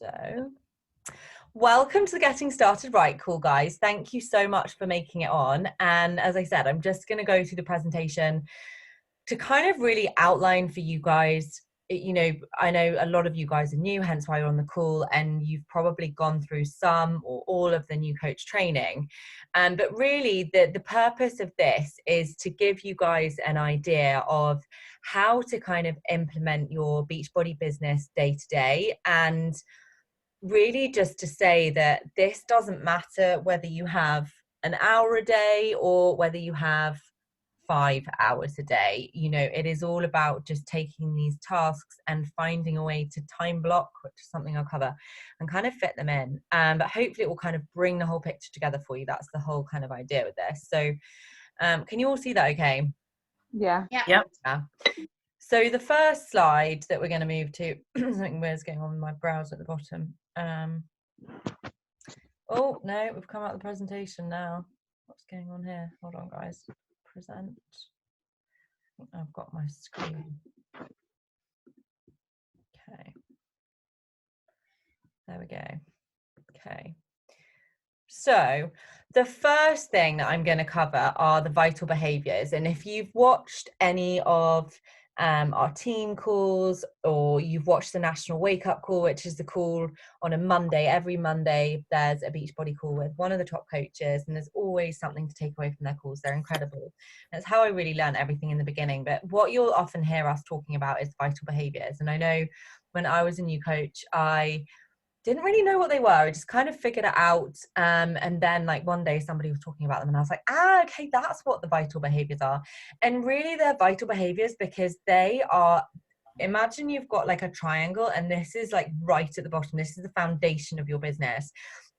So, welcome to the Getting Started Right call, guys. Thank you so much for making it on. And as I said, I'm just going to go through the presentation to kind of really outline for you guys. You know, I know a lot of you guys are new, hence why you're on the call, and you've probably gone through some or all of the new coach training. But really, the purpose of this is to give you guys an idea of how to kind of implement your Beachbody business day to day, and really just to say that this doesn't matter whether you have an hour a day or whether you have 5 hours a day. You know, it is all about just taking these tasks and finding a way to time block, which is something I'll cover, and kind of fit them in. But hopefully it will kind of bring the whole picture together for you. That's the whole kind of idea with this. So can you all see that okay? Yeah. Yeah. So the first slide that we're going to move to, something weird's going on with my browser at the bottom. Oh no, we've come out of the presentation now. What's going on here? Hold on, guys. Present. I've got my screen. Okay. There we go. Okay. So the first thing that I'm going to cover are the vital behaviors. And if you've watched any of our team calls, or you've watched the National Wake Up Call, which is the call on a Monday, every Monday there's a Beachbody call with one of the top coaches, and there's always something to take away from their calls. They're incredible. That's how I really learned everything in the beginning. But what you'll often hear us talking about is vital behaviors. And I know when I was a new coach, I didn't really know what they were. I just kind of figured it out. And then like one day somebody was talking about them and I was like, okay, that's what the vital behaviors are. And really they're vital behaviors because they are, imagine you've got like a triangle and this is like right at the bottom. This is the foundation of your business.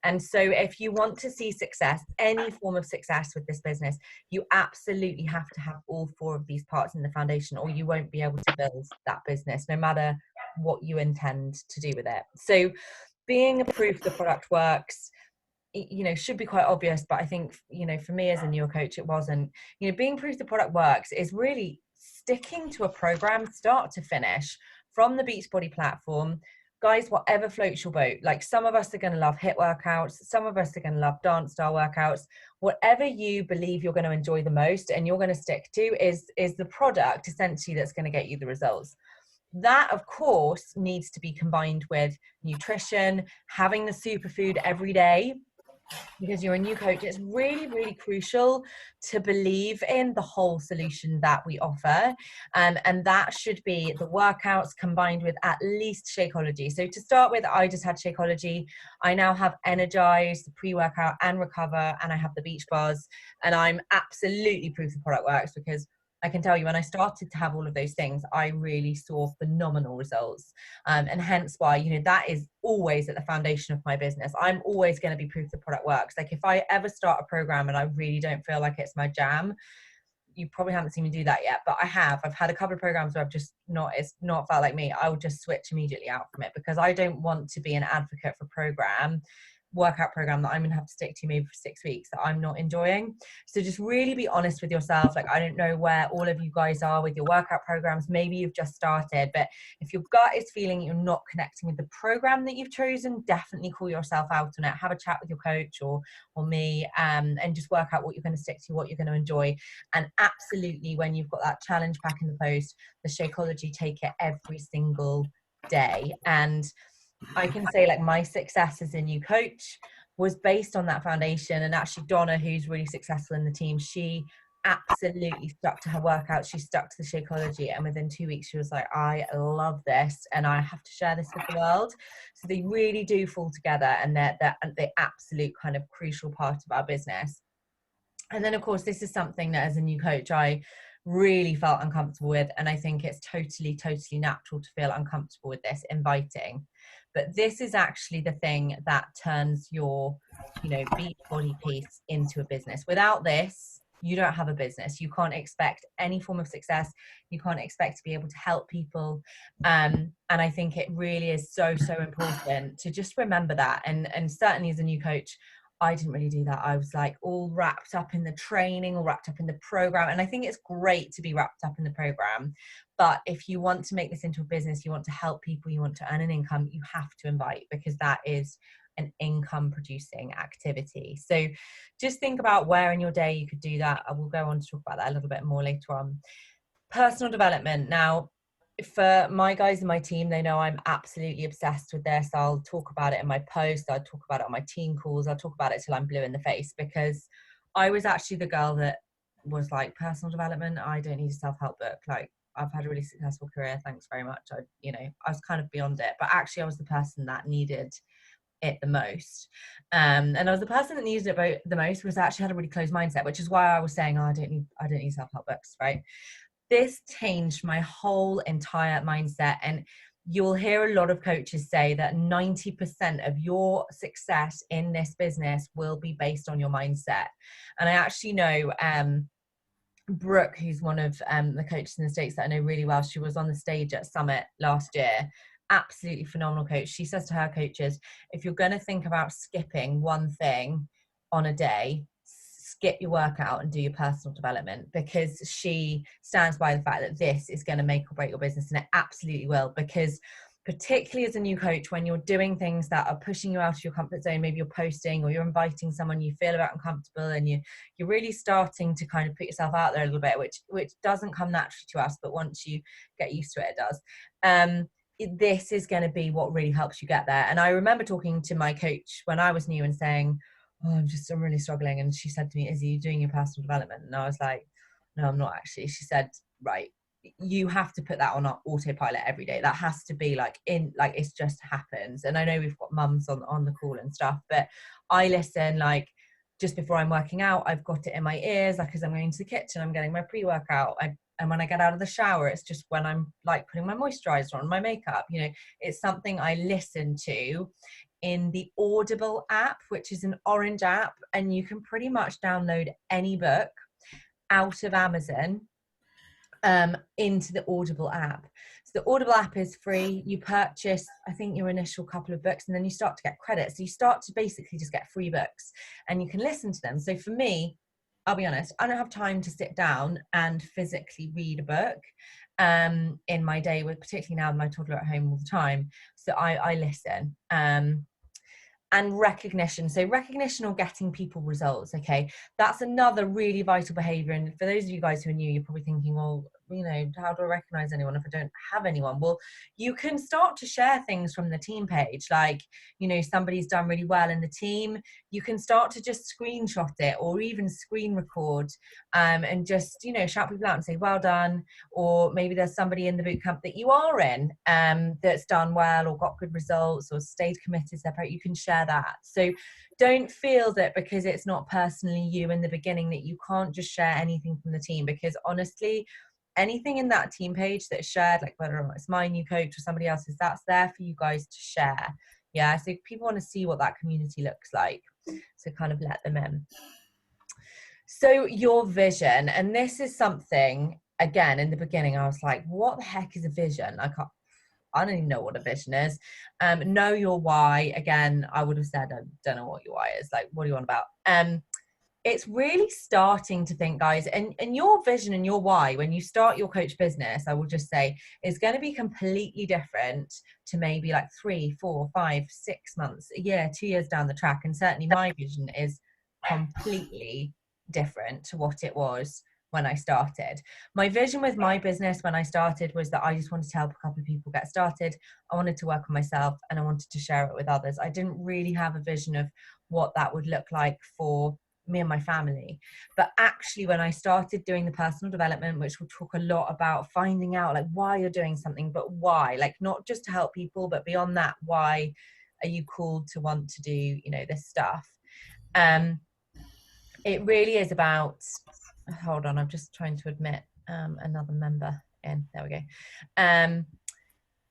And so if you want to see success, any form of success with this business, you absolutely have to have all 4 of these parts in the foundation, or you won't be able to build that business, no matter what you intend to do with it. So being a proof the product works, you know, should be quite obvious, but I think, you know, for me as a newer coach, it wasn't. You know, being proof the product works is really sticking to a program start to finish from the Beachbody platform. Guys, whatever floats your boat. Like some of us are going to love HIIT workouts, some of us are going to love dance style workouts. Whatever you believe you're going to enjoy the most and you're going to stick to is the product essentially that's going to get you the results. That, of course, needs to be combined with nutrition, having the superfood every day. Because you're a new coach, it's really, really crucial to believe in the whole solution that we offer. And that should be the workouts combined with at least Shakeology. So to start with, I just had Shakeology. I now have Energize, the pre-workout and Recover, and I have the beach bars. And I'm absolutely proof the product works because I can tell you when I started to have all of those things, I really saw phenomenal results. And hence why, you know, that is always at the foundation of my business. I'm always going to be proof the product works. Like if I ever start a program and I really don't feel like it's my jam, you probably haven't seen me do that yet, but I've had a couple of programs where it's not felt like me. I would just switch immediately out from it because I don't want to be an advocate for workout program that I'm gonna have to stick to maybe for 6 weeks that I'm not enjoying. So just really be honest with yourself. Like I don't know where all of you guys are with your workout programs. Maybe you've just started, but if your gut is feeling you're not connecting with the program that you've chosen, definitely call yourself out on it. Have a chat with your coach or me, and just work out what you're going to stick to, what you're going to enjoy. And absolutely, when you've got that challenge pack in the post, the Shakeology, take it every single day. And I can say like my success as a new coach was based on that foundation. And actually Donna, who's really successful in the team, she absolutely stuck to her workouts. She stuck to the Shakeology, and within 2 weeks she was like, I love this and I have to share this with the world. So they really do fall together, and they're the absolute kind of crucial part of our business. And then of course this is something that as a new coach I really felt uncomfortable with, and I think it's totally natural to feel uncomfortable with this, inviting. But this is actually the thing that turns your, you know, Beachbody piece into a business. Without this, you don't have a business. You can't expect any form of success. You can't expect to be able to help people. And I think it really is so important to just remember that. And certainly as a new coach, I didn't really do that. I was like all wrapped up in the training, all wrapped up in the program. And I think it's great to be wrapped up in the program. But if you want to make this into a business, you want to help people, you want to earn an income, you have to invite, because that is an income producing activity. So just think about where in your day you could do that. I will go on to talk about that a little bit more later on. Personal development. Now, for my guys in my team, they know I'm absolutely obsessed with this. I'll talk about it in my post, I'll talk about it on my team calls, I'll talk about it till I'm blue in the face, because I was actually the girl that was like, personal development, I don't need a self-help book. Like, I've had a really successful career, thanks very much. I was kind of beyond it, but actually I was the person that needed it the most. And I was the person that needed it the most because I actually had a really closed mindset, which is why I was saying, oh, I don't need self-help books, right? This changed my whole entire mindset. And you'll hear a lot of coaches say that 90% of your success in this business will be based on your mindset. And I actually know Brooke, who's one of the coaches in the States that I know really well. She was on the stage at Summit last year. Absolutely phenomenal coach. She says to her coaches, if you're going to think about skipping one thing on a day, skip your workout and do your personal development, because she stands by the fact that this is going to make or break your business, and it absolutely will. Because particularly as a new coach, when you're doing things that are pushing you out of your comfort zone, maybe you're posting or you're inviting someone you feel a bit uncomfortable, and you're really starting to kind of put yourself out there a little bit, which doesn't come naturally to us, but once you get used to it, it does. This is going to be what really helps you get there. And I remember talking to my coach when I was new and saying, oh, I'm really struggling. And she said to me, is you doing your personal development? And I was like, no, I'm not actually. She said, right, you have to put that on autopilot every day. That has to be like it just happens. And I know we've got mums on the call and stuff, but I listen like just before I'm working out, I've got it in my ears, like as I'm going to the kitchen, I'm getting my pre-workout. And when I get out of the shower, it's just when I'm like putting my moisturizer on, my makeup, it's something I listen to in the Audible app, which is an orange app, and you can pretty much download any book out of Amazon into the Audible app. So the Audible app is free. You purchase, I think, your initial couple of books, and then you start to get credits. So you start to basically just get free books and you can listen to them. So for me, I'll be honest, I don't have time to sit down and physically read a book in my day, with particularly now with my toddler at home all the time. So I listen. And recognition. So recognition or getting people results. Okay. That's another really vital behavior. And for those of you guys who are new, you're probably thinking, well, how do I recognize anyone if I don't have anyone? Well, you can start to share things from the team page. Like, somebody's done really well in the team. You can start to just screenshot it or even screen record and just, shout people out and say, well done. Or maybe there's somebody in the bootcamp that you are in that's done well or got good results or stayed committed. You can share that. So don't feel that because it's not personally you in the beginning that you can't just share anything from the team, because honestly, anything in that team page that's shared, like whether or not it's my new coach or somebody else's, that's there for you guys to share. Yeah, so people want to see what that community looks like, so kind of let them in. So your vision, and this is something, again, in the beginning I was like, what the heck is a vision? I don't even know what a vision is. Know your why. Again, I would have said, I don't know what your why is. Like, what do you want about? It's really starting to think, guys, and your vision and your why, when you start your coach business, I will just say, is going to be completely different to maybe like 3, 4, 5, 6 months, a year, 2 years down the track. And certainly my vision is completely different to what it was when I started. My vision with my business when I started was that I just wanted to help a couple of people get started. I wanted to work on myself and I wanted to share it with others. I didn't really have a vision of what that would look like for me and my family. But actually, when I started doing the personal development, which we'll talk a lot about, finding out like why you're doing something, but why, like not just to help people, but beyond that, why are you called to want to do, this stuff? It really is about, hold on, I'm just trying to admit another member in, there we go.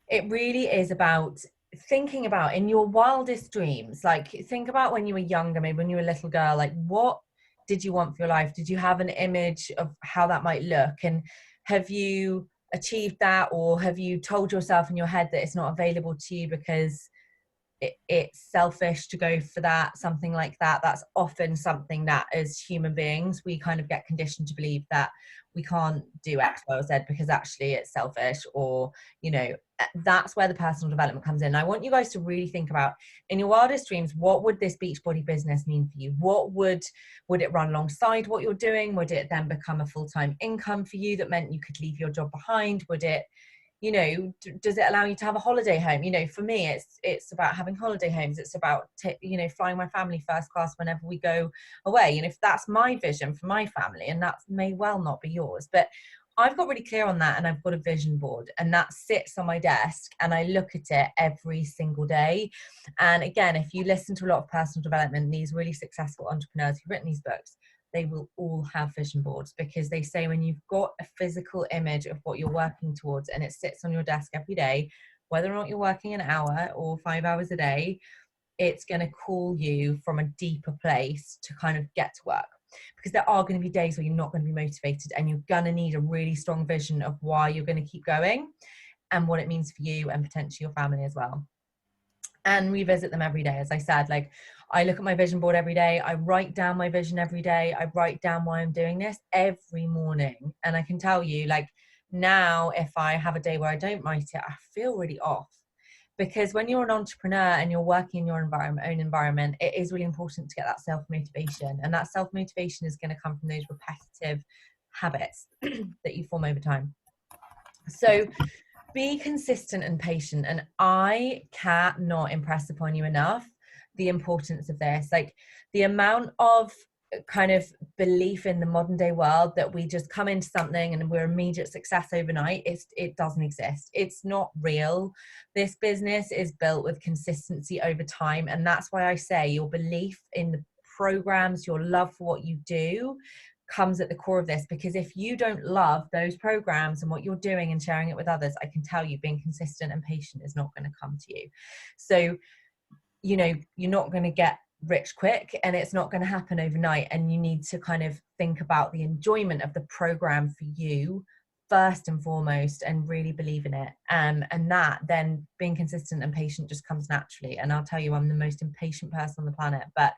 It really is about thinking about in your wildest dreams, like think about when you were younger, maybe when you were a little girl, like what did you want for your life? Did you have an image of how that might look? And have you achieved that, or have you told yourself in your head that it's not available to you because it's selfish to go for that, something like that. That's often something that as human beings, we kind of get conditioned to believe that we can't do X, Y, or Z because actually it's selfish, or, you know, that's where the personal development comes in. I want you guys to really think about, in your wildest dreams, what would this Beachbody business mean for you? What would it run alongside what you're doing? Would it then become a full-time income for you that meant you could leave your job behind? Would it, you know, does it allow you to have a holiday home? You know, for me, it's about having holiday homes. It's about, you know, flying my family first class whenever we go away. And if that's my vision for my family, and that may well not be yours, but I've got really clear on that, and I've got a vision board, and that sits on my desk, and I look at it every single day. And again, if you listen to a lot of personal development, these really successful entrepreneurs who've written these books, they will all have vision boards, because they say when you've got a physical image of what you're working towards and it sits on your desk every day, whether or not you're working an hour or 5 hours a day, it's going to call you from a deeper place to kind of get to work. Because there are going to be days where you're not going to be motivated, and you're going to need a really strong vision of why you're going to keep going and what it means for you and potentially your family as well. And revisit them every day. As I said, like, I look at my vision board every day. I write down my vision every day. I write down why I'm doing this every morning. And I can tell you, like, now if I have a day where I don't write it, I feel really off. Because when you're an entrepreneur and you're working in your own environment, it is really important to get that self-motivation. And that self-motivation is going to come from those repetitive habits that you form over time. So be consistent and patient. And I cannot impress upon you enough the importance of this. Like, the amount of kind of belief in the modern day world that we just come into something and we're immediate success overnight, it doesn't exist. It's not real. This business is built with consistency over time. And that's why I say your belief in the programs, your love for what you do, comes at the core of this. Because if you don't love those programs and what you're doing and sharing it with others, I can tell you being consistent and patient is not going to come to you. So, you know, you're not going to get rich quick, and it's not going to happen overnight. And you need to kind of think about the enjoyment of the program for you first and foremost, and really believe in it. And that then being consistent and patient just comes naturally. And I'll tell you, I'm the most impatient person on the planet, but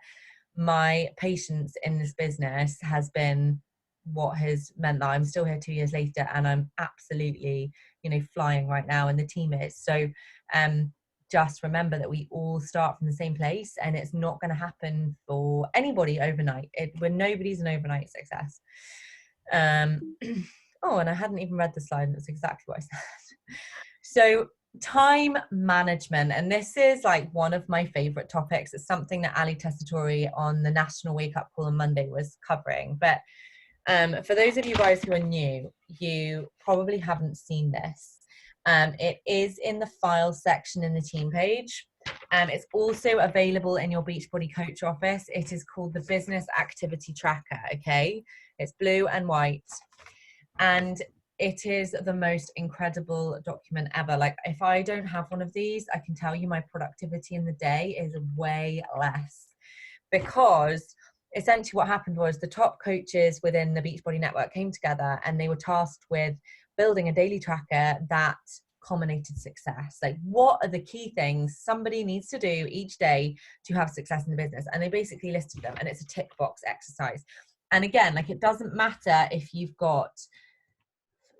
my patience in this business has been what has meant that I'm still here 2 years later, and I'm absolutely, you know, flying right now, and the team is. So just remember that we all start from the same place, and it's not going to happen for anybody overnight. When nobody's an overnight success. Oh, and I hadn't even read the slide, and that's exactly what I said. So time management, and this is like one of my favorite topics. It's something that Ali Tessitore on the National Wake Up Call on Monday was covering. But for those of you guys who are new, you probably haven't seen this. It is in the files section in the team page. It's also available in your Beachbody coach office. It is called the Business Activity Tracker. Okay, it's blue and white, and it is the most incredible document ever. Like, if I don't have one of these, I can tell you my productivity in the day is way less, because essentially what happened was the top coaches within the Beachbody network came together, and they were tasked with building a daily tracker that culminated success. Like, what are the key things somebody needs to do each day to have success in the business? And they basically listed them, and it's a tick box exercise. And again, like, it doesn't matter if you've got,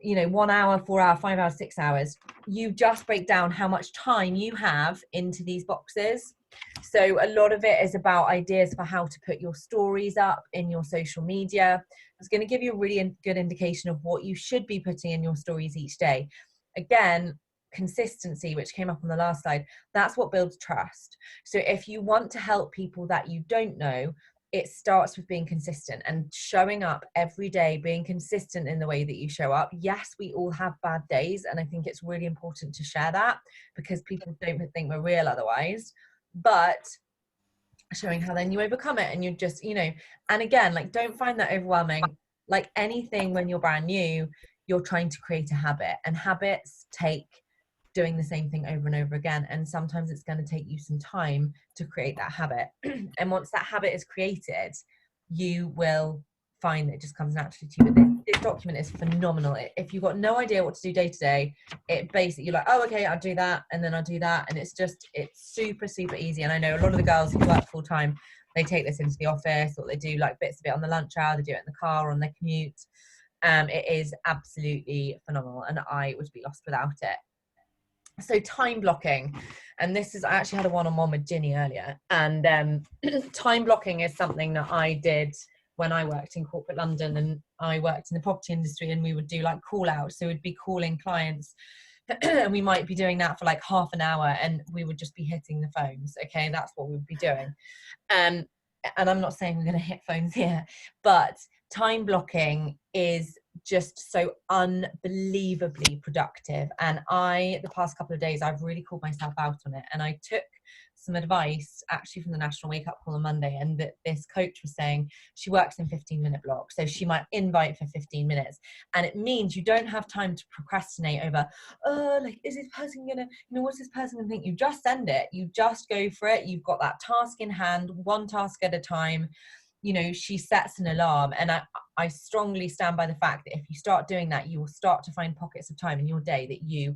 you know, 1 hour, 4 hour, 5 hours, 6 hours, you just break down how much time you have into these boxes. So a lot of it is about ideas for how to put your stories up in your social media. It's going to give you a really good indication of what you should be putting in your stories each day. Again, consistency, which came up on the last slide, that's what builds trust. So if you want to help people that you don't know, it starts with being consistent and showing up every day, being consistent in the way that you show up. Yes, we all have bad days, and I think it's really important to share that, because people don't think we're real otherwise. But showing how then you overcome it, and you just, you know, and again, like, don't find that overwhelming. Like anything, when you're brand new, you're trying to create a habit, and habits take doing the same thing over and over again. And sometimes it's going to take you some time to create that habit. And once that habit is created, you will find that it just comes naturally to you. But this document is phenomenal. If you've got no idea what to do day to day, it basically, you're like, oh, okay, I'll do that, and then I'll do that, and it's super, super easy. And I know a lot of the girls who work full time, they take this into the office, or they do like bits of it on the lunch hour, they do it in the car or on their commute. It is absolutely phenomenal, and I would be lost without it. So time blocking, and this is, I actually had a one-on-one with Ginny earlier, and time blocking is something that I did when I worked in corporate London, and I worked in the property industry, and we would do like call outs. So we'd be calling clients and we might be doing that for like half an hour, and we would just be hitting the phones. Okay, that's what we would be doing. And I'm not saying we're going to hit phones here, but time blocking is just so unbelievably productive. And the past couple of days, I've really called myself out on it. And I took some advice actually from the National Wake Up Call on Monday, and that this coach was saying she works in 15-minute blocks, so she might invite for 15 minutes, and it means you don't have time to procrastinate over, oh, like, is this person gonna, what's this person gonna think? You just send it, you just go for it. You've got that task in hand, one task at a time. She sets an alarm, and I strongly stand by the fact that if you start doing that, you will start to find pockets of time in your day that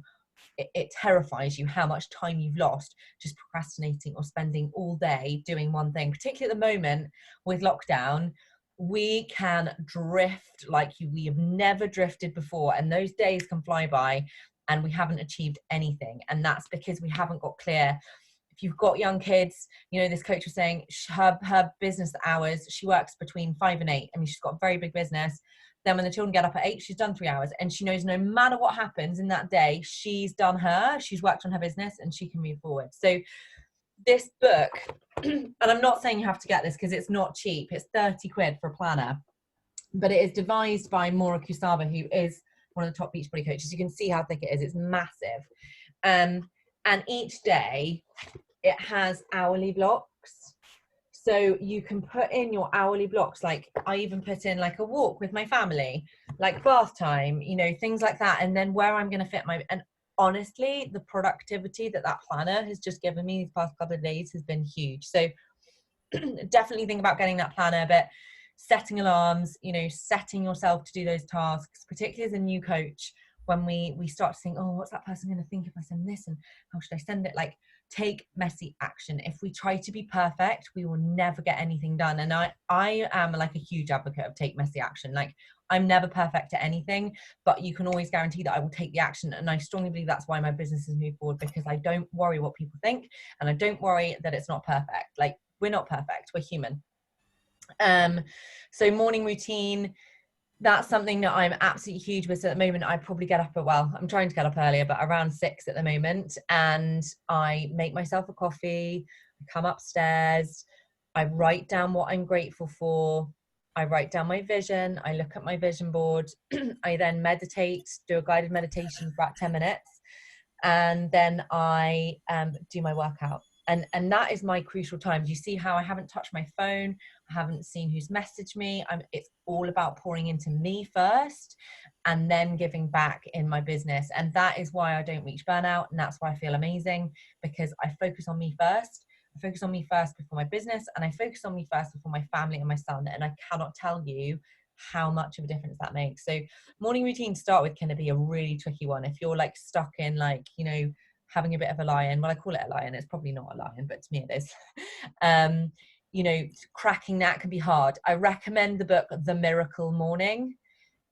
it terrifies you how much time you've lost just procrastinating or spending all day doing one thing. Particularly at the moment with lockdown, we can drift like we have never drifted before, and those days can fly by and we haven't achieved anything. And that's because we haven't got clear. If you've got young kids, this coach was saying her business hours, she works between 5 and 8. I mean, she's got a very big business. Then when the children get up at 8, she's done 3 hours, and she knows no matter what happens in that day, she's worked on her business, and she can move forward. So this book, and I'm not saying you have to get this because it's not cheap. It's 30 quid for a planner, but it is devised by Maura Kusaba, who is one of the top Beachbody coaches. You can see how thick it is. It's massive. And each day it has hourly blocks. So you can put in your hourly blocks. Like I even put in like a walk with my family, like bath time, things like that. And then where I'm going to fit and honestly, the productivity that planner has just given me these past couple of days has been huge. So definitely think about getting that planner, but setting alarms, setting yourself to do those tasks, particularly as a new coach, when we start to think, oh, what's that person going to think if I send this, and how should I send it? Like, take messy action. If we try to be perfect, we will never get anything done. And I am like a huge advocate of take messy action. Like, I'm never perfect at anything, but you can always guarantee that I will take the action. And I strongly believe that's why my business has moved forward, because I don't worry what people think, and I don't worry that it's not perfect. Like, we're not perfect, we're human. So morning routine, that's something that I'm absolutely huge with. So at the moment, I probably get up I'm trying to get up earlier, but around 6 at the moment. And I make myself a coffee, I come upstairs, I write down what I'm grateful for. I write down my vision. I look at my vision board. I then meditate, do a guided meditation for about 10 minutes. And then I do my workout. And that is my crucial time. Do you see how I haven't touched my phone? I haven't seen who's messaged me. It's all about pouring into me first and then giving back in my business. And that is why I don't reach burnout. And that's why I feel amazing, because I focus on me first. I focus on me first before my business, and I focus on me first before my family and my son. And I cannot tell you how much of a difference that makes. So morning routine to start with can be a really tricky one. If you're like stuck in like, having a bit of a lion, well, I call it a lion, it's probably not a lion, but to me it is. Cracking that can be hard. I recommend the book The Miracle Morning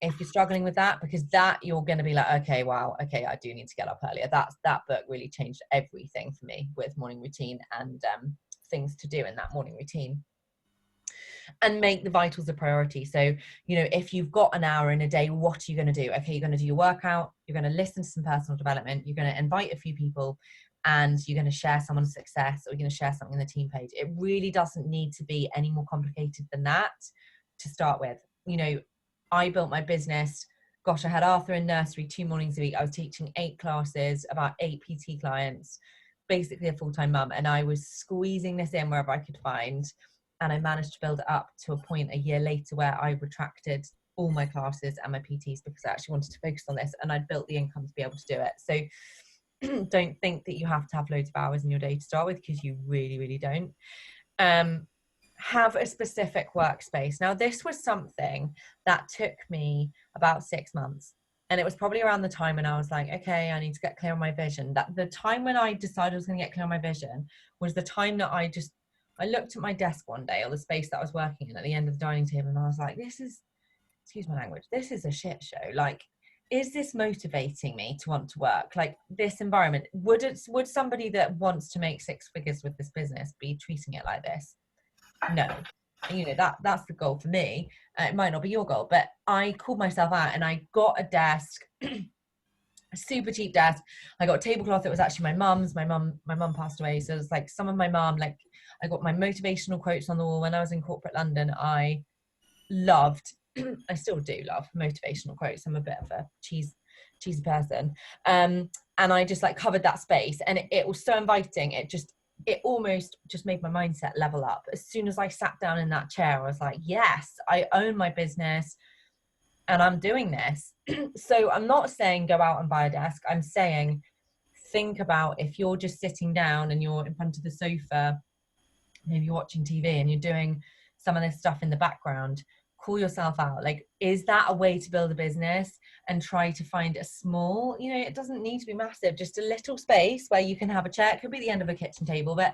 if you're struggling with that, because that you're going to be like, okay, wow, okay, I do need to get up earlier. That book really changed everything for me with morning routine and things to do in that morning routine. And make the vitals a priority. So, if you've got an hour in a day, what are you going to do? Okay, you're going to do your workout, you're going to listen to some personal development, you're going to invite a few people, and you're going to share someone's success, or you're going to share something on the team page. It really doesn't need to be any more complicated than that to start with. I built my business. Gosh, I had Arthur in nursery 2 mornings a week. I was teaching 8 classes, about 8 PT clients, basically a full-time mum. And I was squeezing this in wherever I could find. And I managed to build it up to a point a year later where I retracted all my classes and my PTs because I actually wanted to focus on this, and I'd built the income to be able to do it. So don't think that you have to have loads of hours in your day to start with, because you really, really don't. have a specific workspace. Now, this was something that took me about 6 months. And it was probably around the time when I was like, okay, I need to get clear on my vision. That the time when I decided I was going to get clear on my vision was the time that I looked at my desk one day, or the space that I was working in at the end of the dining table, and I was like, this is, excuse my language, this is a shit show. Like, is this motivating me to want to work? Like, this environment, would somebody that wants to make 6 figures with this business be treating it like this? No. You know, that's the goal for me. It might not be your goal, but I called myself out and I got a desk, a super cheap desk. I got a tablecloth that was actually my mum's. My mum passed away, so it's like some of my mum, like, I got my motivational quotes on the wall. When I was in corporate London, I loved I still do love motivational quotes. I'm a bit of a cheesy person, and I just like covered that space, and it was so inviting. It almost just made my mindset level up. As soon as I sat down in that chair, I was like, yes, I own my business and I'm doing this. So I'm not saying go out and buy a desk. I'm saying think about, if you're just sitting down and you're in front of the sofa, maybe you're watching TV and you're doing some of this stuff in the background, call yourself out. Like, is that a way to build a business? And try to find a small, you know, it doesn't need to be massive, just a little space where you can have a chair. It could be the end of a kitchen table, but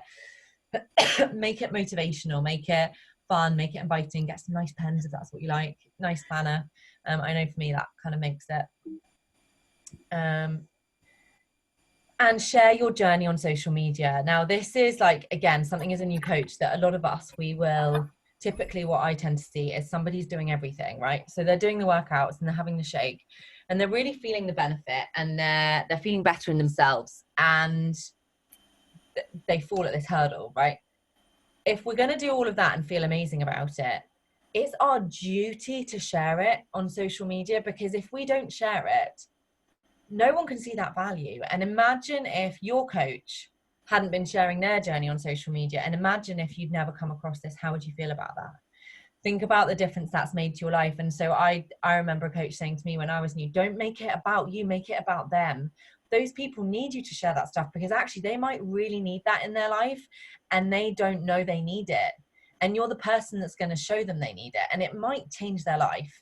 make it motivational, make it fun, make it inviting, get some nice pens if that's what you like, nice planner. I know for me that kind of makes it. And share your journey on social media. Now, this is like, again, something as a new coach that a lot of us, we will typically, what I tend to see is somebody's doing everything, right? So they're doing the workouts and they're having the shake and they're really feeling the benefit, and they're feeling better in themselves, and they fall at this hurdle, right? If we're going to do all of that and feel amazing about it, it's our duty to share it on social media, because if we don't share it, no one can see that value. And imagine if your coach hadn't been sharing their journey on social media, and imagine if you'd never come across this, how would you feel about that? Think about the difference that's made to your life. And so I remember a coach saying to me when I was new, don't make it about you, make it about them. Those people need you to share that stuff, because actually they might really need that in their life and they don't know they need it. And you're the person that's going to show them they need it, and it might change their life.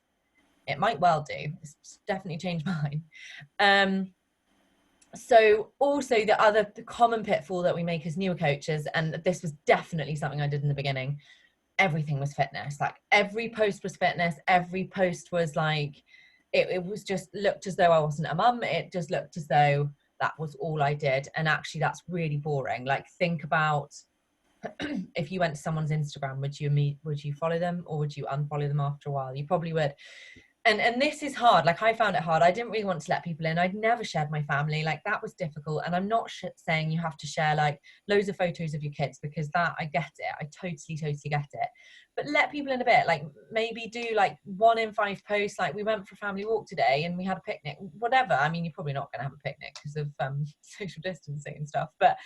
It might well do. It's definitely changed mine. So also the common pitfall that we make as newer coaches, and this was definitely something I did in the beginning, everything was fitness. Like, every post was fitness. Every post was like, it was just looked as though I wasn't a mum. It just looked as though that was all I did. And actually that's really boring. Like, think about if you went to someone's Instagram, would you follow them, or would you unfollow them after a while? You probably would. And this is hard. Like, I found it hard. I didn't really want to let people in. I'd never shared my family. Like, that was difficult. And I'm not saying you have to share like loads of photos of your kids, because that, I get it. I totally get it. But let people in a bit. Like, maybe do like 1 in 5 posts. Like, we went for a family walk today and we had a picnic, whatever. I mean, you're probably not going to have a picnic because of social distancing and stuff. But,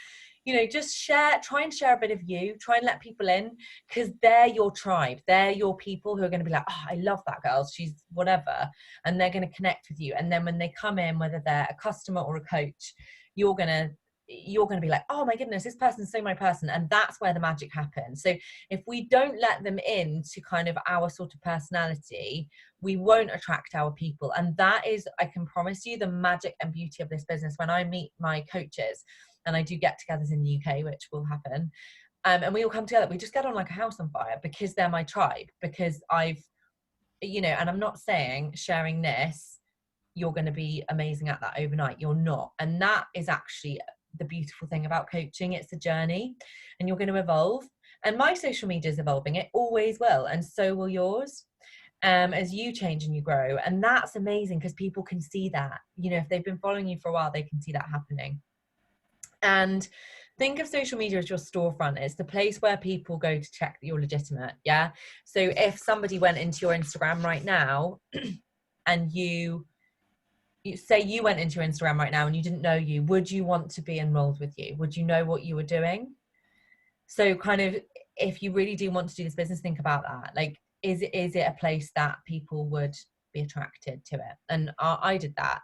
you know, just try and share a bit of you, try and let people in, because they're your tribe. They're your people who are going to be like, oh, I love that girl, she's whatever. And they're going to connect with you. And then when they come in, whether they're a customer or a coach, you're going to be like, oh my goodness, this person's so my person. And that's where the magic happens. So if we don't let them in to kind of our sort of personality, we won't attract our people. And that is, I can promise you, the magic and beauty of this business. When I meet my coaches, and I do get-togethers in the UK, which will happen, and we all come together, we just get on like a house on fire, because they're my tribe, because I've, you know, and I'm not saying sharing this, you're going to be amazing at that overnight. You're not. And that is actually the beautiful thing about coaching. It's a journey, and you're going to evolve. And my social media is evolving. It always will. And so will yours, as you change and you grow. And that's amazing, because people can see that. You know, if they've been following you for a while, they can see that happening. And think of social media as your storefront. It's the place where people go to check that you're legitimate. Yeah. So if somebody went into your Instagram right now and you say you went into your Instagram right now and you didn't know you, would you want to be enrolled with you? Would you know what you were doing? So kind of, if you really do want to do this business, think about that. Like, is it a place that people would be attracted to it? And I did that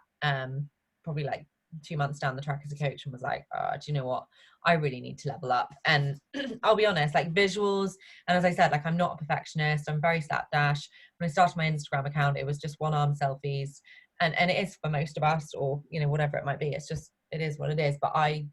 probably like 2 months down the track as a coach and was like, do you know what? I really need to level up. And I'll be honest, like visuals, and as I said, like I'm not a perfectionist, I'm very slapdash. When I started my Instagram account, it was just one arm selfies, and it is for most of us, or you know, whatever it might be. It's just, it is what it is. But I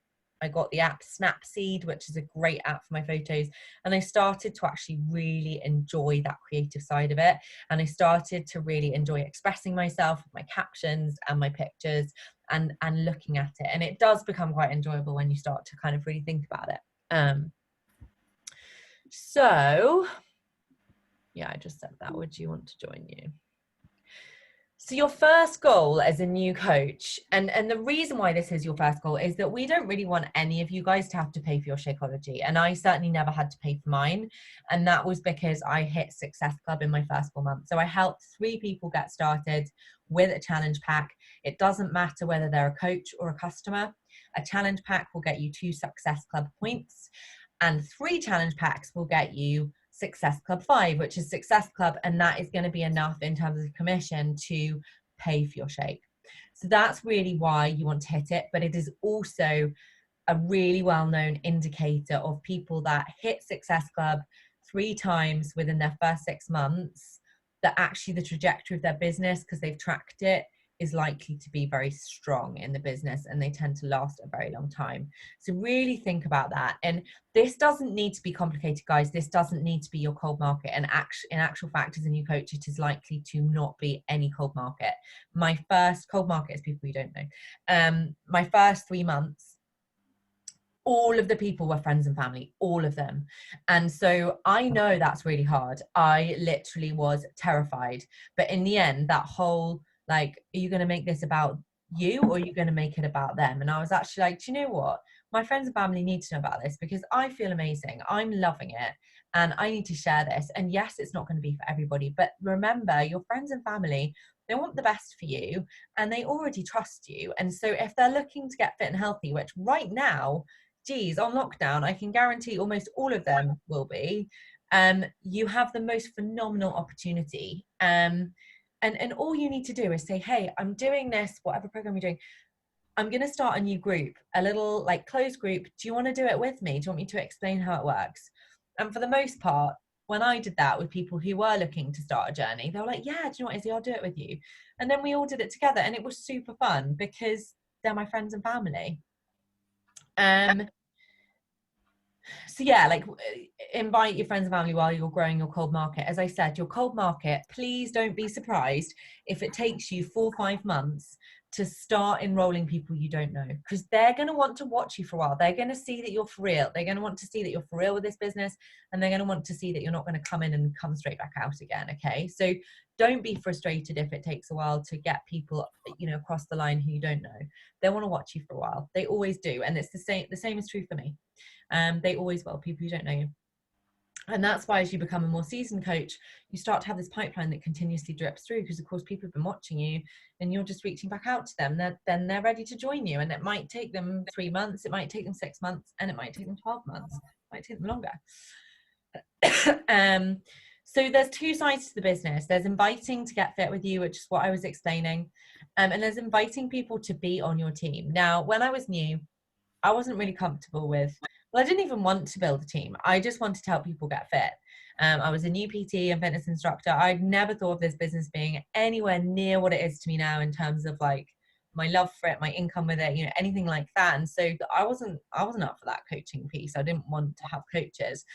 got the app Snapseed, which is a great app for my photos, and I started to actually really enjoy that creative side of it. And I started to really enjoy expressing myself with my captions and my pictures, and looking at it. And it does become quite enjoyable when you start to kind of really think about it. So yeah, I just said that. Would you want to join you? So your first goal as a new coach, and the reason why this is your first goal is that we don't really want any of you guys to have to pay for your Shakeology. And I certainly never had to pay for mine. And that was because I hit Success Club in my first 4 months. So I helped 3 people get started with a challenge pack. It doesn't matter whether they're a coach or a customer. A challenge pack will get you 2 Success Club points, and 3 challenge packs will get you Success Club 5, which is Success Club, and that is going to be enough in terms of commission to pay for your shake. So that's really why you want to hit it, but it is also a really well-known indicator of people that hit Success Club 3 times within their first 6 months, that actually the trajectory of their business, because they've tracked it, is likely to be very strong in the business, and they tend to last a very long time. So really think about that. And this doesn't need to be complicated, guys. This doesn't need to be your cold market. And in actual fact, as a new coach, it is likely to not be any cold market. My first cold market is people you don't know. My first 3 months, all of the people were friends and family, all of them. And so I know that's really hard. I literally was terrified. But in the end, that whole, like, are you going to make this about you, or are you going to make it about them? And I was actually like, do you know what? My friends and family need to know about this, because I feel amazing. I'm loving it. And I need to share this. And yes, it's not going to be for everybody. But remember, your friends and family, they want the best for you, and they already trust you. And so if they're looking to get fit and healthy, which right now, geez, on lockdown, I can guarantee almost all of them will be, you have the most phenomenal opportunity. And all you need to do is say, hey, I'm doing this, whatever program you're doing, I'm going to start a new group, a little like closed group. Do you want to do it with me? Do you want me to explain how it works? And for the most part, when I did that with people who were looking to start a journey, they were like, yeah, do you know what, Izzy, I'll do it with you. And then we all did it together, and it was super fun because they're my friends and family. So yeah, like invite your friends and family while you're growing your cold market. As I said, your cold market, please don't be surprised if it takes you 4 or 5 months to start enrolling people you don't know, because they're going to want to watch you for a while. They're going to see that you're for real. They're going to want to see that you're for real with this business, and they're going to want to see that you're not going to come in and come straight back out again. Okay, so don't be frustrated if it takes a while to get people, you know, across the line who you don't know. They want to watch you for a while. They always do, and it's the same is true for me. They always will, people who don't know you. And that's why as you become a more seasoned coach, you start to have this pipeline that continuously drips through, because of course people have been watching you and you're just reaching back out to them. Then they're ready to join you, and it might take them 3 months, it might take them 6 months, and it might take them 12 months, it might take them longer. So there's 2 sides to the business. There's inviting to get fit with you, which is what I was explaining, and there's inviting people to be on your team. Now, when I was new, I wasn't really comfortable with, well, I didn't even want to build a team. I just wanted to help people get fit. I was a new PT and fitness instructor. I'd never thought of this business being anywhere near what it is to me now in terms of like my love for it, my income with it, you know, anything like that. And so I wasn't up for that coaching piece. I didn't want to have coaches.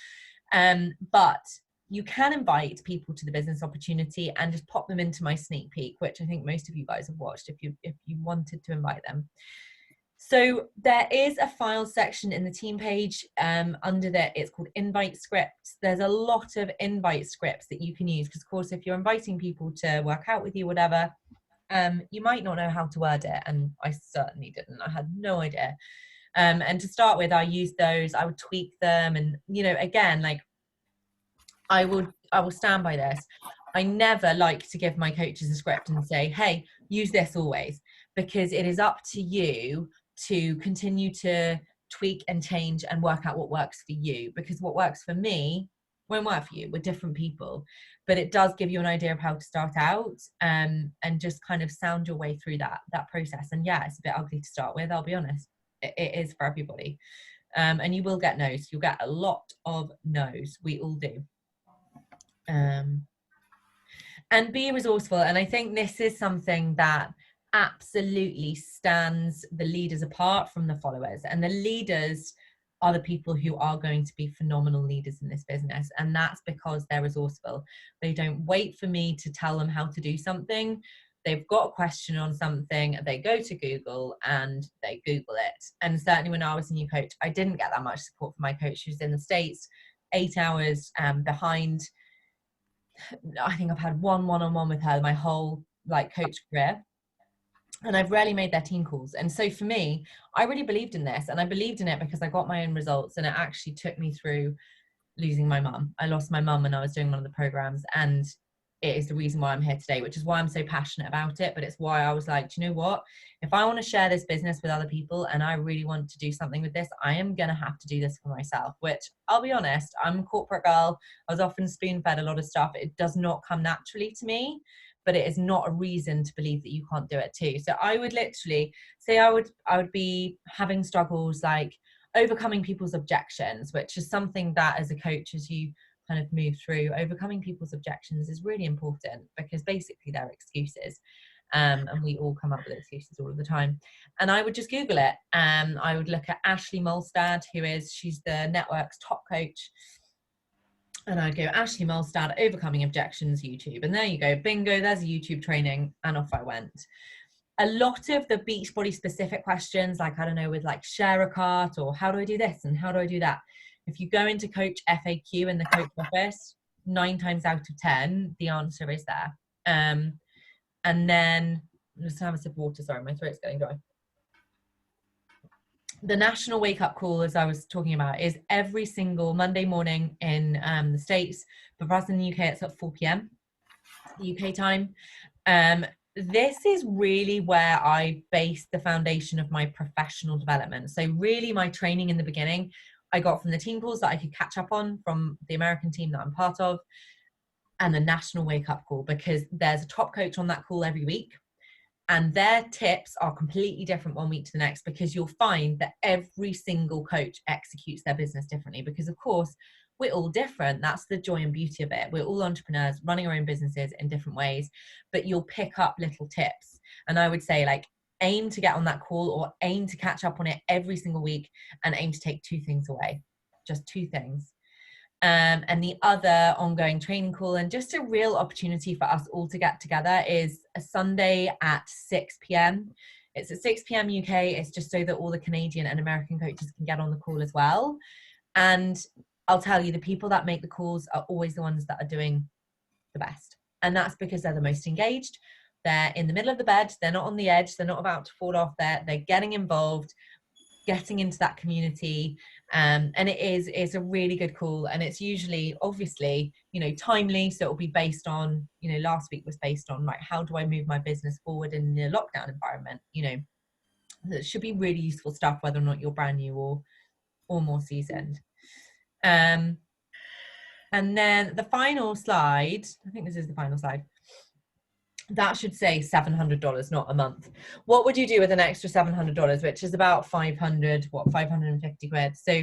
But you can invite people to the business opportunity and just pop them into my sneak peek, which I think most of you guys have watched if you wanted to invite them. So there is a file section in the team page under there. It's called invite scripts. There's a lot of invite scripts that you can use, because of course, if you're inviting people to work out with you, whatever, you might not know how to word it. And I certainly didn't. I had no idea. And to start with, I used those, I would tweak them. And, you know, again, like I will stand by this. I never like to give my coaches a script and say, hey, use this always, because it is up to you to continue to tweak and change and work out what works for you. Because what works for me won't work for you. We're different people, but it does give you an idea of how to start out, and just kind of sound your way through that process. And yeah, it's a bit ugly to start with, I'll be honest. It is for everybody. And you will get no's. You'll get a lot of no's. We all do. And be resourceful. And I think this is something that absolutely stands the leaders apart from the followers. And the leaders are the people who are going to be phenomenal leaders in this business. And that's because they're resourceful. They don't wait for me to tell them how to do something. They've got a question on something, they go to Google and they Google it. And certainly when I was a new coach, I didn't get that much support from my coach who's in the States, 8 hours behind. I think I've had one one-on-one with her my whole coach career, and I've rarely made their team calls. And so for me, I really believed in this, and I believed in it because I got my own results, and it actually took me through losing my mum. I lost my mum when I was doing one of the programs, and it is the reason why I'm here today, which is why I'm so passionate about it. But it's why I was like, do you know what? If I want to share this business with other people and I really want to do something with this, I am going to have to do this for myself, which I'll be honest, I'm a corporate girl. I was often spoon-fed a lot of stuff. It does not come naturally to me, but it is not a reason to believe that you can't do it too. So I would literally say I would be having struggles like overcoming people's objections, which is something that as a coach, as you kind of move through, overcoming people's objections is really important because basically they're excuses. And we all come up with excuses all of the time. And I would just Google it. I would look at Ashley Molstad, she's the network's top coach. And I'd go, Ashley Molstad, Overcoming Objections, YouTube. And there you go, bingo, there's a YouTube training. And off I went. A lot of the Beachbody specific questions, like, I don't know, with like share a cart or how do I do this and how do I do that? If you go into Coach FAQ in the coach office, 9 times out of 10, the answer is there. And then, just have a sip of water, sorry, my throat's getting dry. The national wake up call, as I was talking about, is every single Monday morning in the States, but for us in the UK, it's at 4 p.m. UK time. This is really where I base the foundation of my professional development. So really my training in the beginning, I got from the team calls that I could catch up on from the American team that I'm part of, and the national wake up call, because there's a top coach on that call every week. And their tips are completely different one week to the next, because you'll find that every single coach executes their business differently, because of course we're all different. That's the joy and beauty of it. We're all entrepreneurs running our own businesses in different ways, but you'll pick up little tips. And I would say, like, aim to get on that call or aim to catch up on it every single week, and aim to take 2 things away, just 2 things. And the other ongoing training call, and just a real opportunity for us all to get together, is a Sunday at 6 p.m. It's at 6 p.m. UK. It's just so that all the Canadian and American coaches can get on the call as well. And I'll tell you, the people that make the calls are always the ones that are doing the best. And that's because they're the most engaged. They're in the middle of the bed. They're not on the edge. They're not about to fall off. They're getting involved, getting into that community. And it's a really good call. And it's usually, obviously, timely. So it'll be based on, last week was based on, like, how do I move my business forward in the lockdown environment? That should be really useful stuff, whether or not you're brand new or more seasoned. And then the final slide, I think this is the final slide, that should say $700, not a month. What would you do with an extra $700, which is about 550 quid? So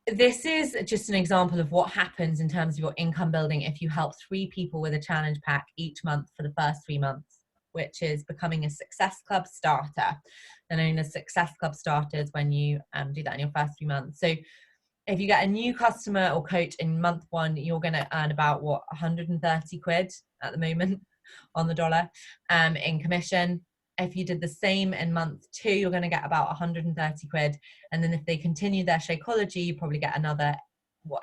this is just an example of what happens in terms of your income building if you help 3 people with a challenge pack each month for the first 3 months, which is becoming a Success Club starter. They're known as Success Club starters when you do that in your first 3 months. So if you get a new customer or coach in month 1, you're going to earn about 130 quid at the moment on the dollar in commission. If you did the same in month 2, you're going to get about 130 quid. And then if they continue their Shakeology, you probably get another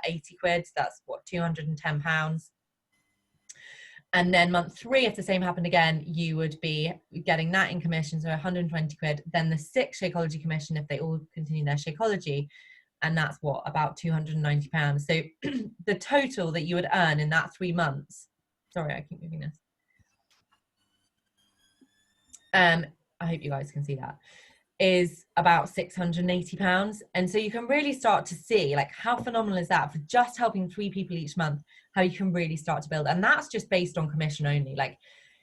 80 quid. That's 210 pounds. And then month 3, if the same happened again, you would be getting that in commission, so 120 quid. Then the 6 Shakeology commission if they all continue their Shakeology. And that's about 290 pounds. So the total that you would earn in that 3 months, sorry, I keep moving this. I hope you guys can see that. is about £680. And so you can really start to see, like, how phenomenal is that for just helping 3 people each month, how you can really start to build. And that's just based on commission only. Like,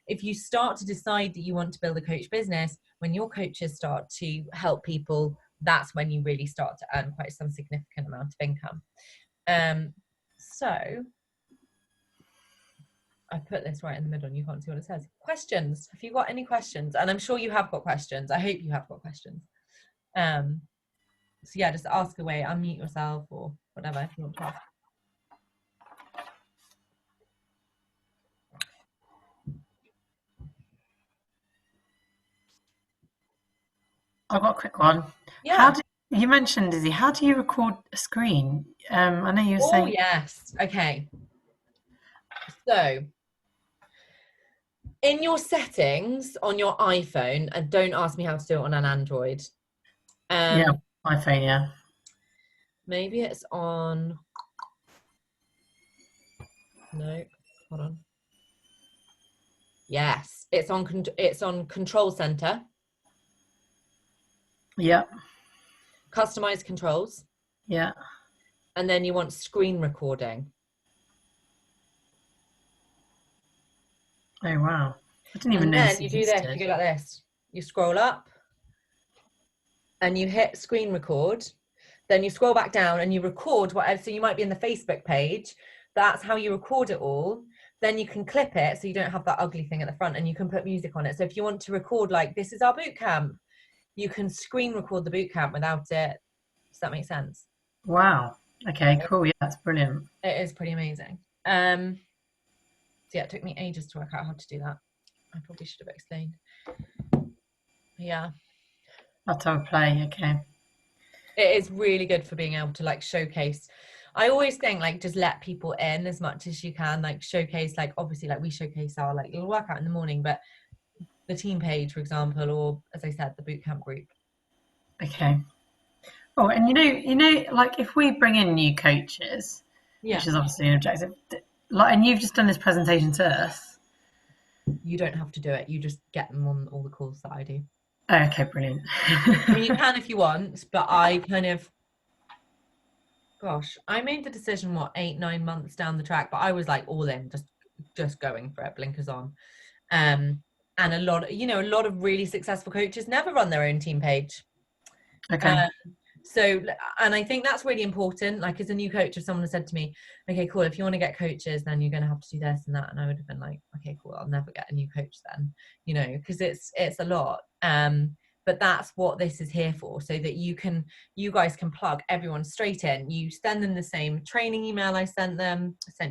if you start to decide that you want to build a coach business, when your coaches start to help people, that's when you really start to earn quite some significant amount of income. So I put this right in the middle and you can't see what it says. Questions. Have you got any questions? And I'm sure you have got questions. I hope you have got questions. So yeah, just ask away, unmute yourself or whatever if you want to ask. I've got a quick one. Yeah. You mentioned, Izzy, how do you record a screen? I know you were saying... Oh, yes. Okay. So in your settings on your iPhone, and don't ask me how to do it on an Android. Yeah, iPhone, yeah. Maybe it's on... No, hold on. Yes, it's on Control Center. Yeah. Customize controls. Yeah. And then you want screen recording. Oh, wow. I didn't even know. And then you do this, you go like this. You scroll up and you hit screen record. Then you scroll back down and you record whatever. So you might be in the Facebook page. That's how you record it all. Then you can clip it so you don't have that ugly thing at the front, and you can put music on it. So if you want to record, like, this is our boot camp, you can screen record the boot camp without it. Does that make sense? Wow. Okay, cool. Yeah, that's brilliant. It is pretty amazing. So yeah, it took me ages to work out how to do that. I probably should have explained. Yeah. That's how I play. Okay. It is really good for being able to, like, showcase. I always think, like, just let people in as much as you can, like, showcase, like, obviously, like, we showcase our, like, little workout in the morning, but the team page, for example, or as I said, the bootcamp group. Okay. Oh, and you know, like, if we bring in new coaches, which is obviously an objective, like, and you've just done this presentation to us. You don't have to do it. You just get them on all the calls that I do. Oh, okay, brilliant. I mean, you can if you want, but I kind of, gosh, I made the decision, 8-9 months down the track, but I was like all in, just going for it, blinkers on. And a lot of really successful coaches never run their own team page. Okay. So, and I think that's really important. Like, as a new coach, if someone said to me, okay, cool, if you want to get coaches, then you're going to have to do this and that. And I would have been like, okay, cool, I'll never get a new coach then, because it's a lot. But that's what this is here for, so that you guys can plug everyone straight in. You send them the same training email I sent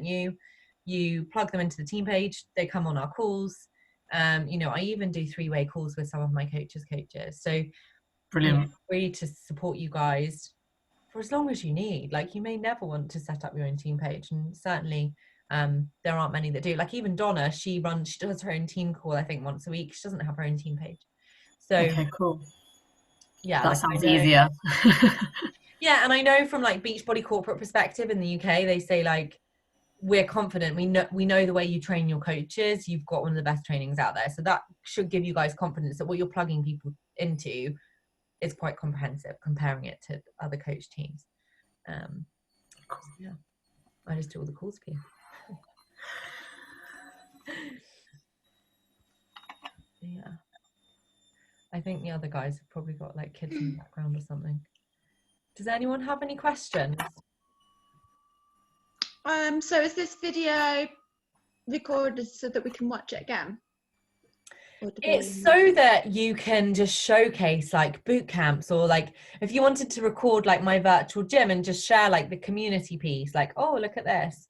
you. You plug them into the team page. They come on our calls. I even do 3-way calls with some of my coaches. So brilliant. Really to support you guys for as long as you need. Like, you may never want to set up your own team page, and certainly there aren't many that do. Like, even Donna, she does her own team call, I think, once a week. She doesn't have her own team page. So okay, cool. Yeah, that sounds easier. Yeah, and I know from, like, Beachbody corporate perspective in the UK, they say, like, we're confident, we know the way you train your coaches, you've got one of the best trainings out there. So that should give you guys confidence that what you're plugging people into is quite comprehensive, comparing it to other coach teams. Yeah, I just do all the calls for you. Yeah, I think the other guys have probably got, like, kids in the background or something. Does anyone have any questions? So is this video recorded so that we can watch it again? It's so that you can just showcase, like, boot camps, or, like, if you wanted to record, like, my virtual gym and just share, like, the community piece, like, oh, look at this,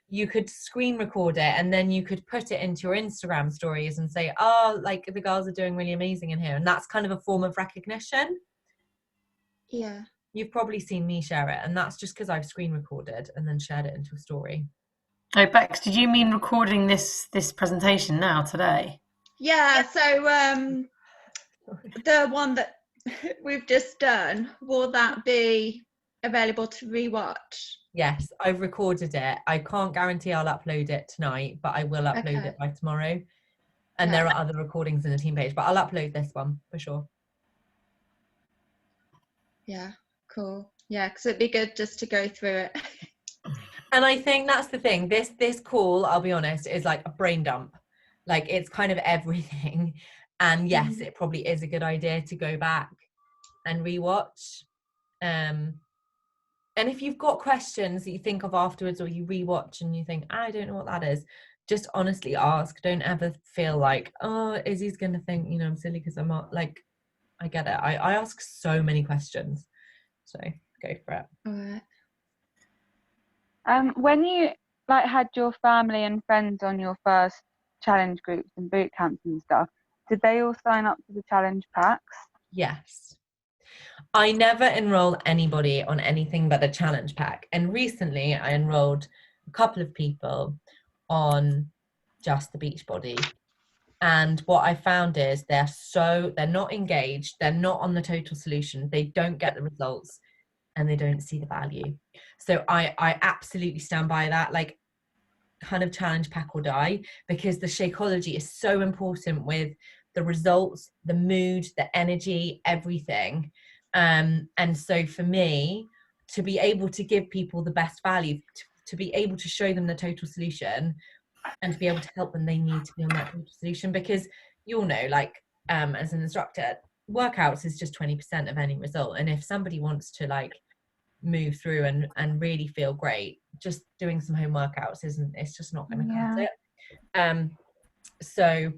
you could screen record it, and then you could put it into your Instagram stories and say, oh, like, the girls are doing really amazing in here. And that's kind of a form of recognition. Yeah. You've probably seen me share it, and that's just because I've screen recorded and then shared it into a story. Oh, Bex, did you mean recording this presentation now today? Yeah, so the one that we've just done, will that be available to rewatch? Yes, I've recorded it. I can't guarantee I'll upload it tonight, but I will upload it by tomorrow. And there are other recordings in the team page, but I'll upload this one for sure. Yeah, cool. Yeah, because it'd be good just to go through it. And I think that's the thing. This call, I'll be honest, is like a brain dump. Like it's kind of everything. And yes, it probably is a good idea to go back and rewatch. And if you've got questions that you think of afterwards, or you rewatch and you think, I don't know what that is, just honestly ask. Don't ever feel like, oh, Izzy's gonna think, you know, I'm silly because I'm not. Like, I get it. I ask so many questions, so go for it. All right. When you like had your family and friends on your first challenge groups and boot camps and stuff, did they all sign up to the challenge packs? Yes. I never enroll anybody on anything but a challenge pack. And recently I enrolled a couple of people on just the Beachbody. And what I found is they're not engaged, they're not on the total solution, they don't get the results, and they don't see the value. So I absolutely stand by that. Like, kind of challenge pack or die, because the Shakeology is so important with the results, the mood, the energy, everything. And so for me, to be able to give people the best value, to be able to show them the total solution, and to be able to help them, they need to be on that total solution, because you'll know, like, as an instructor, workouts is just 20% of any result. And if somebody wants to like move through and really feel great, just doing some home workouts it's just not going to cut it. So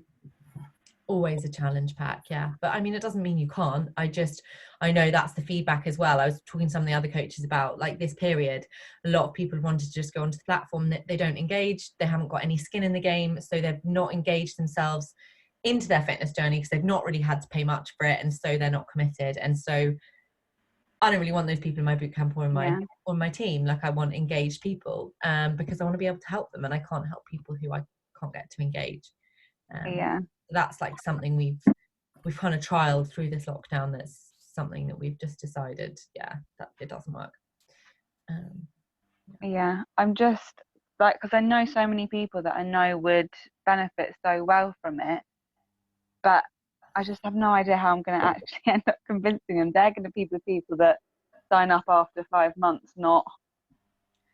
always a challenge pack. Yeah, but I mean, it doesn't mean you can't. I know that's the feedback as well. I was talking to some of the other coaches about, like, this period, a lot of people wanted to just go onto the platform, that they don't engage, they haven't got any skin in the game, so they've not engaged themselves into their fitness journey because they've not really had to pay much for it, and so they're not committed. And so I don't really want those people in my bootcamp or in my team. Like, I want engaged people, because I want to be able to help them, and I can't help people who I can't get to engage. That's like something we've kind of trialed through this lockdown. That's something that we've just decided, that it doesn't work. I'm just like, because I know so many people that I know would benefit so well from it, but I just have no idea how I'm going to actually end up convincing them. They're going to be the people that sign up after 5 months, not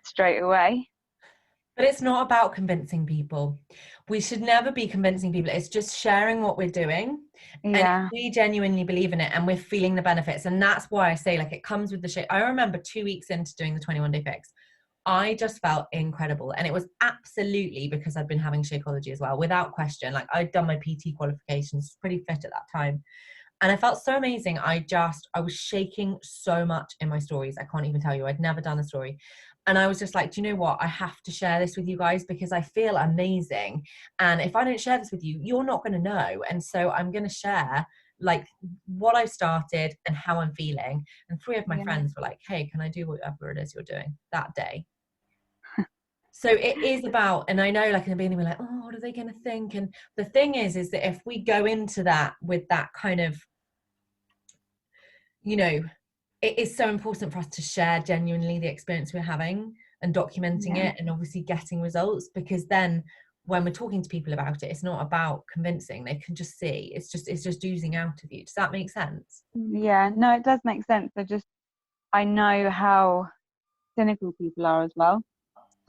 straight away. But it's not about convincing people. We should never be convincing people. It's just sharing what we're doing. And if we genuinely believe in it and we're feeling the benefits. And that's why I say, like, it comes with the shit. I remember 2 weeks into doing the 21-day fix, I just felt incredible. And it was absolutely because I'd been having Shakeology as well, without question. Like, I'd done my PT qualifications, pretty fit at that time. And I felt so amazing. I was shaking so much in my stories. I can't even tell you. I'd never done a story. And I was just like, do you know what? I have to share this with you guys because I feel amazing. And if I don't share this with you, you're not going to know. And so I'm going to share, like, what I've started and how I'm feeling. And 3 of my friends were like, hey, can I do whatever it is you're doing that day? So it is about, and I know, like, in the beginning, we're like, oh, what are they going to think? And the thing is that if we go into that with that kind of, you know, it is so important for us to share genuinely the experience we're having and documenting it, and obviously getting results, because then when we're talking to people about it, it's not about convincing. They can just see it's just oozing out of you. Does that make sense? Yeah, no, it does make sense. I know how cynical people are as well,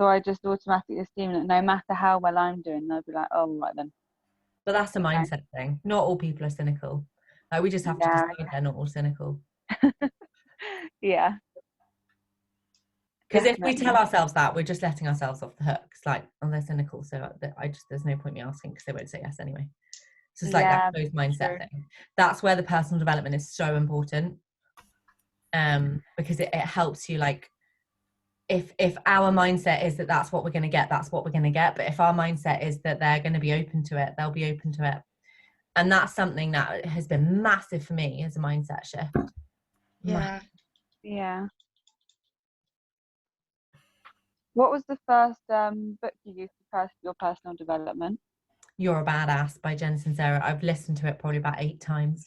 so I just automatically assume that no matter how well I'm doing, they'll be like, oh, right then. But that's a mindset thing. Not all people are cynical. Like, we just have to decide they're not all cynical. Yeah. Because if we tell ourselves that, we're just letting ourselves off the hook. It's like, oh, they're cynical, so there's no point me asking because they won't say yes anyway. So it's like that closed mindset thing. That's where the personal development is so important, because it helps you, like, if our mindset is that that's what we're going to get, that's what we're going to get. But if our mindset is that they're going to be open to it, they'll be open to it. And that's something that has been massive for me as a mindset shift. Yeah. What was the first book you used for your personal development? You're a Badass by Jen Sincero. I've listened to it probably about 8 times.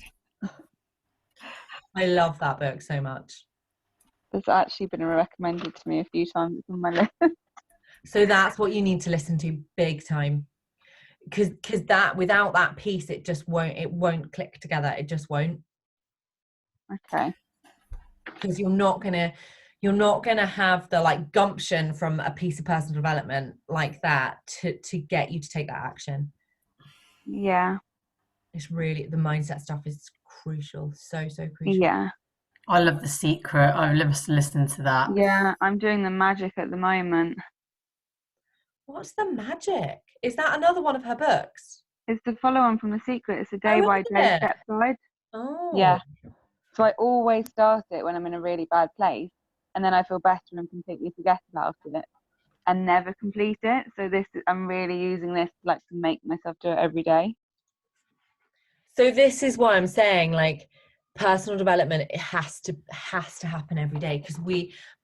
I love that book so much. It's actually been recommended to me a few times. It's on my list. So that's what you need to listen to big time. Because that, without that piece, it won't click together. It just won't. Okay. because you're not gonna have the like gumption from a piece of personal development like that to get you to take that action. Yeah. It's really, the mindset stuff is crucial, so crucial. Yeah. I love The Secret. I've listened to that. Yeah, I'm doing The Magic at the moment. What's The Magic? Is that another one of her books? It's the follow-on from The Secret. It's a day-by-day step guide. Oh. Yeah. So I always start it when I'm in a really bad place, and then I feel better and completely forget about it and never complete it. So I'm really using this like to make myself do it every day. So this is why I'm saying, like, personal development, it has to happen every day, because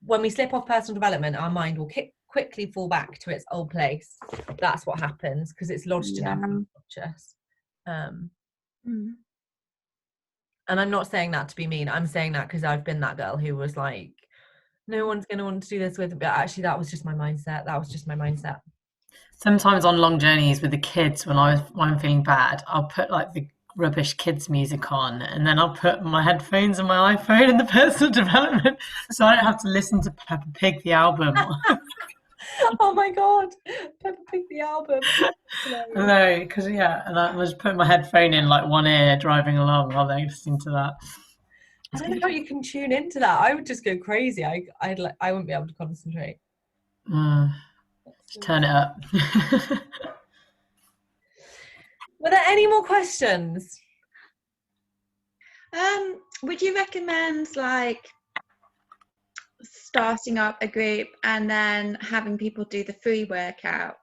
when we slip off personal development, our mind will quickly fall back to its old place. That's what happens, because it's lodged in our unconscious. And I'm not saying that to be mean. I'm saying that because I've been that girl who was like, no one's going to want to do this with me. But actually, that was just my mindset. Sometimes on long journeys with the kids, when I'm feeling bad, I'll put like the rubbish kids music on, and then I'll put my headphones on my iPhone in the personal development, so I don't have to listen to Peppa Pig the album. Oh my god, Peppa Pig the album. No, because and I was putting my headphone in like one ear driving along while they're listening to that. I don't know how you can tune into that. I would just go crazy. I wouldn't be able to concentrate. Just turn it up. Were there any more questions? Would you recommend like starting up a group and then having people do the free workout?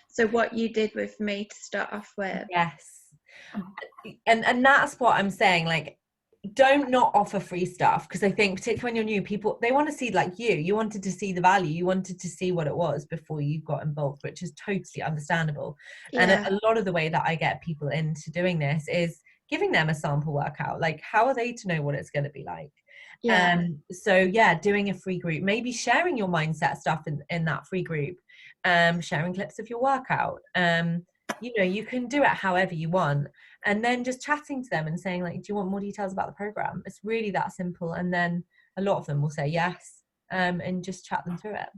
So what you did with me to start off with? Yes. And that's what I'm saying, like, don't not offer free stuff, because I think particularly when you're new, people, they want to see, like, you wanted to see the value, you wanted to see what it was before you got involved, which is totally understandable. And a lot of the way that I get people into doing this is giving them a sample workout. Like, how are they to know what it's going to be like? So doing a free group, maybe sharing your mindset stuff in that free group, sharing clips of your workout. You can do it however you want, and then just chatting to them and saying, like, do you want more details about the program? It's really that simple. And then a lot of them will say yes, and just chat them through it.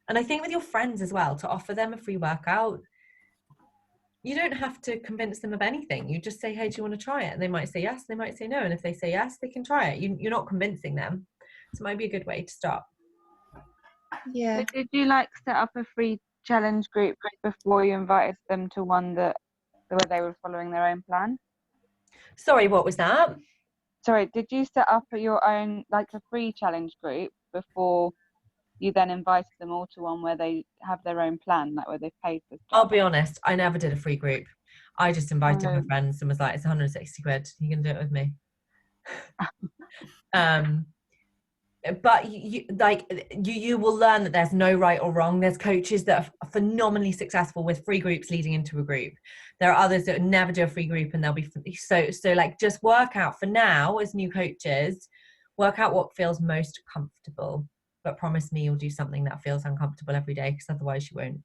And I think with your friends as well, to offer them a free workout, you don't have to convince them of anything. You just say, hey, do you want to try it? And they might say yes, they might say no. And if they say yes, they can try it. You're not convincing them. So it might be a good way to start. Yeah. So did you like set up a free challenge group before you invited them to one where they were following their own plan? Sorry, what was that? Sorry, did you set up your own, like, a free challenge group before you then invited them all to one where they have their own plan, like where they paid for stuff? I'll be honest, I never did a free group. I just invited my friends and was like, it's 160 quid. You can do it with me. But you will learn that there's no right or wrong. There's coaches that are phenomenally successful with free groups leading into a group. There are others that never do a free group, and they'll be so like, just work out for now as new coaches, work out what feels most comfortable, but promise me you'll do something that feels uncomfortable every day, because otherwise you won't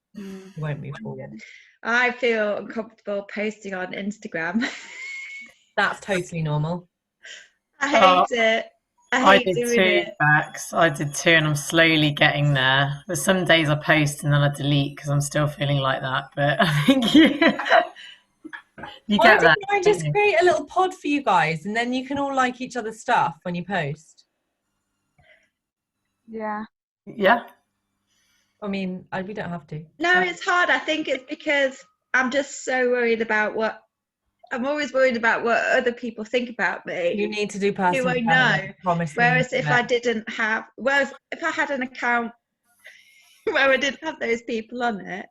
move forward. I feel uncomfortable posting on Instagram. That's totally normal. I hate it. I did too, Max. I did too, and I'm slowly getting there. There's some days I post and then I delete because I'm still feeling like that. But I think you get that. I just create a little pod for you guys, and then you can all like each other's stuff when you post. Yeah. Yeah. I mean, we don't have to. No, it's hard. I think it's because I'm just so worried about I'm always worried about what other people think about me. You need to do personal development. Who I know. Promise whereas if I had an account where I didn't have those people on it.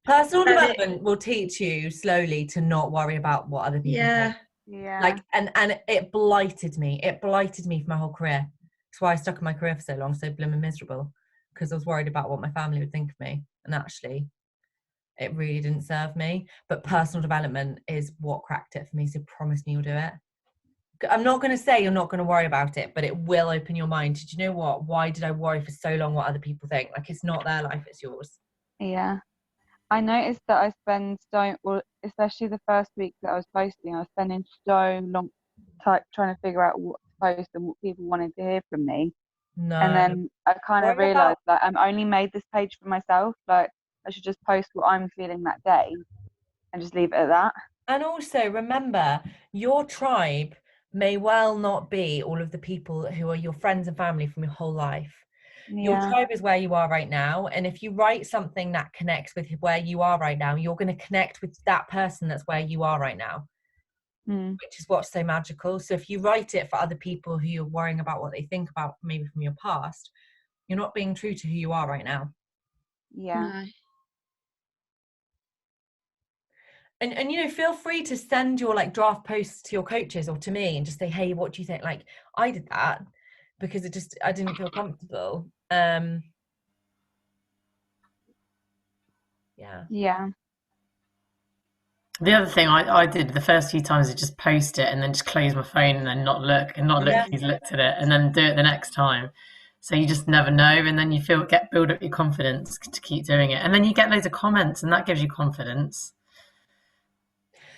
Personal development will teach you slowly to not worry about what other people think. Yeah. Like, and it blighted me. It blighted me for my whole career. That's why I stuck in my career for so long, so blooming miserable, because I was worried about what my family would think of me. And actually, it really didn't serve me. But personal development is what cracked it for me. So promise me you'll do it. I'm not going to say you're not going to worry about it, but it will open your mind. Did you know what? Why did I worry for so long what other people think? Like, it's not their life, it's yours. Yeah. I noticed that especially the first week that I was posting, I was spending so long trying to figure out post and what people wanted to hear from me. No. And then I kind of Worry realised about- that I only made this page for myself. Like, I should just post what I'm feeling that day and just leave it at that. And also remember, your tribe may well not be all of the people who are your friends and family from your whole life. Your Yeah. tribe is where you are right now. And if you write something that connects with where you are right now, you're going to connect with that person that's where you are right now, which is what's so magical. So if you write it for other people who you're worrying about what they think about maybe from your past, you're not being true to who you are right now. Yeah. No. And you know, feel free to send your like draft posts to your coaches or to me and just say, hey, what do you think? Like, I did that because I didn't feel comfortable. Yeah. The other thing I did the first few times is just post it and then just close my phone and then not look Yeah. if he's looked at it, and then do it the next time. So you just never know, and then you build up your confidence to keep doing it, and then you get loads of comments, and that gives you confidence.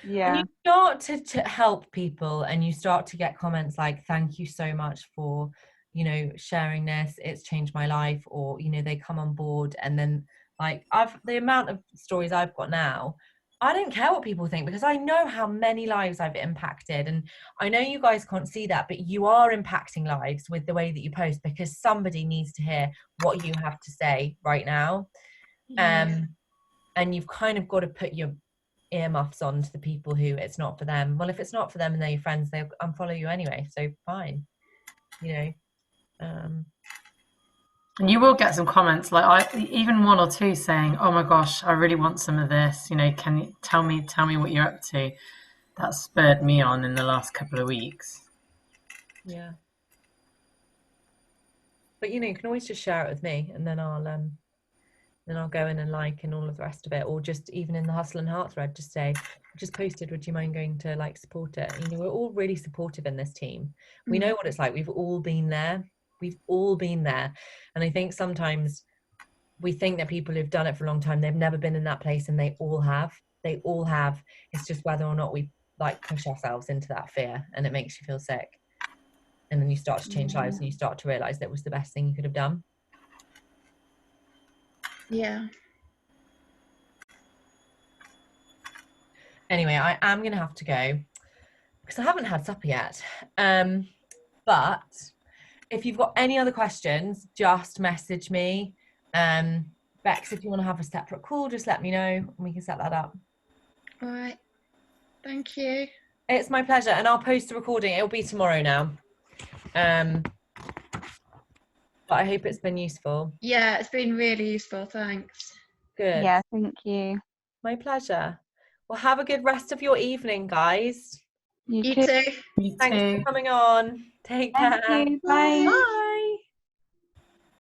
Yeah. And you start to help people, and you start to get comments like, thank you so much for, you know, sharing this, it's changed my life, or, you know, they come on board. And then like the amount of stories I've got now, I don't care what people think because I know how many lives I've impacted. And I know you guys can't see that, but you are impacting lives with the way that you post, because somebody needs to hear what you have to say right now. Yeah. And you've kind of got to put your earmuffs on to the people who it's not for them. Well, if it's not for them and they're your friends, they'll unfollow you anyway, so fine, you know. And you will get some comments, like even one or two saying, oh my gosh, I really want some of this, you know, can you tell me what you're up to? That spurred me on in the last couple of weeks. Yeah, but you know, you can always just share it with me, and then I'll go in and like and all of the rest of it, or just even in the Hustle and Heart thread, just say, just posted, would you mind going to like support it? You know, we're all really supportive in this team. We know what it's like. We've all been there. And I think sometimes we think that people who've done it for a long time, they've never been in that place, and they all have. It's just whether or not we like push ourselves into that fear, and it makes you feel sick. And then you start to change lives, and you start to realize that was the best thing you could have done. Yeah. Anyway, I am going to have to go because I haven't had supper yet. But if you've got any other questions, just message me. Bex, if you want to have a separate call, just let me know and we can set that up. All right. Thank you. It's my pleasure. And I'll post the recording. It'll be tomorrow now. But I hope it's been useful. Yeah, it's been really useful. Thanks. Good. Yeah, thank you. My pleasure. Well, have a good rest of your evening, guys. You too. You Thanks too. for coming on. Take care. Thank you. Bye. Bye. Bye.